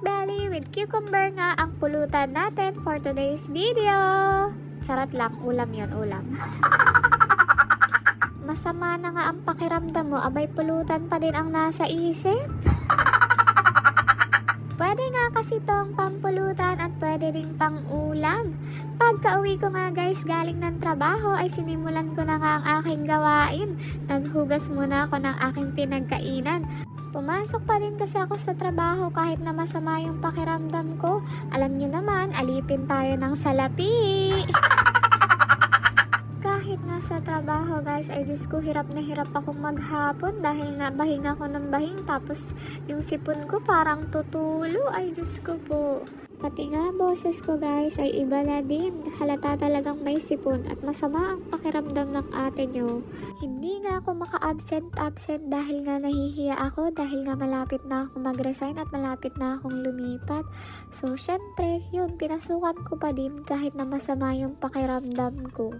belly with cucumber nga ang pulutan natin for today's video. Charot lang, ulam yon, ulam. Masama na nga ang pakiramdam mo, abay pulutan pa din ang nasa isip. Pwede nga kasi tong pampulutan at pwede ding pang ulam. Pagka uwi ko nga guys galing ng trabaho ay sinimulan ko na nga ang aking gawain. Naghugas muna ako ng aking pinagkainan. Pumasok pa din kasi ako sa trabaho kahit na masama yung pakiramdam ko. Alam nyo naman, alipin tayo ng salapi. Kahit nasa trabaho guys, ay Diyos ko, hirap na hirap akong maghapon dahil nga bahing ako ng bahing, tapos yung sipon ko parang tutulo, ay Diyos ko po. Pati nga boses ko guys ay iba na din, halata talagang may sipon at masama ang pakiramdam ng ate nyo. Hindi nga ako maka-absent dahil nga nahihiya ako, dahil nga malapit na ako mag-resign at malapit na akong lumipat. So syempre, yun, pinasukan ko pa din kahit na masama yung pakiramdam ko.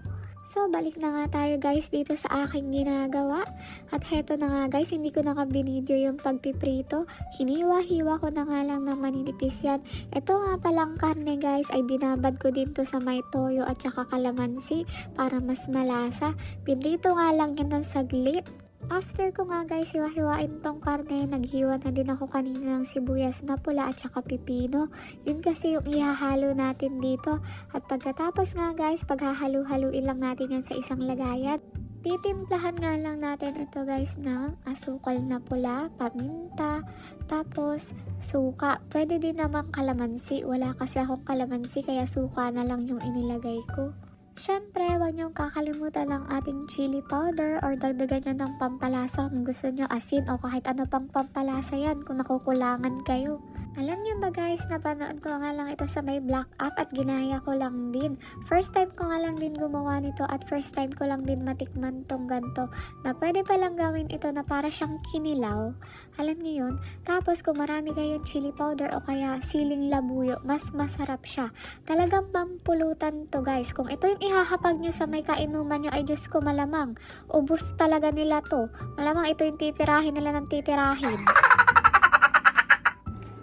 So, balik na nga tayo guys dito sa aking ginagawa. At heto na nga guys, hindi ko na nga binidyo yung pagpiprito. Hiniwa-hiwa ko na nga lang na maninipis yan. Ito nga palang karne guys, ay binabad ko din to sa may toyo at saka kalamansi para mas malasa. Pinrito nga lang yan ng saglit. After ko nga guys hiwa-hiwain tong karne, naghiwa na din ako kanina ng sibuyas na pula at saka pipino. Yun kasi yung ihahalo natin dito. At pagkatapos nga guys, paghahalo-haluin lang natin yan sa isang lagayan. Titimplahan nga lang natin ito guys ng asukal na pula, paminta, tapos suka. Pwede din naman kalamansi. Wala kasi akong kalamansi kaya suka na lang yung inilagay ko. Siyempre, huwag niyong kakalimutan ng ating chili powder or dagdagan nyo ng pampalasa kung gusto nyo asin o kahit ano pang pampalasa yan kung nakukulangan kayo. Alam niyo ba guys, napanood ko nga lang ito sa may Black App at ginaya ko lang din. First time ko nga lang din gumawa nito at first time ko lang din matikman tong ganto na pwede palang gawin ito na para siyang kinilaw. Alam niyo yun? Tapos kung marami kayong chili powder o kaya siling labuyo, mas masarap siya. Talagang pampulutan to guys. Kung ito yung ihahapag nyo sa may kainuman nyo, ay Diyos ko malamang. Ubus talaga nila to. Malamang ito yung titirahin nila ng titirahin.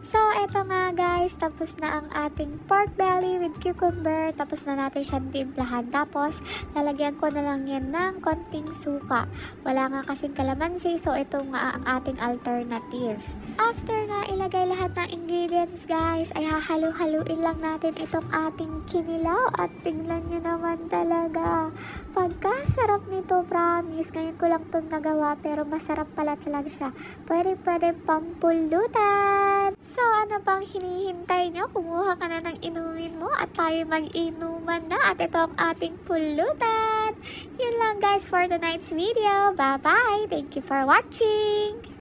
So, eto nga guys, tapos na ang ating pork belly with cucumber. Tapos na natin siyang timplahan. Tapos, lalagyan ko na lang yan ng konting suka. Wala nga kasing kalamansi, so ito nga ang ating alternative. After nga ilagay lahat ng ingredients guys, ay hahalo-haluin lang natin itong ating kinilaw. At tingnan nyo naman talaga. Pagkasarap nito, promise. Ngayon ko lang ito nagawa, pero masarap pala talaga siya. Pwede pampulutan. So, ano pang hinihintay nyo? Kumuha ka na ng inumin mo at tayo mag-inuman na. At ito ang ating pulutan. Yun lang guys for tonight's video. Bye-bye! Thank you for watching!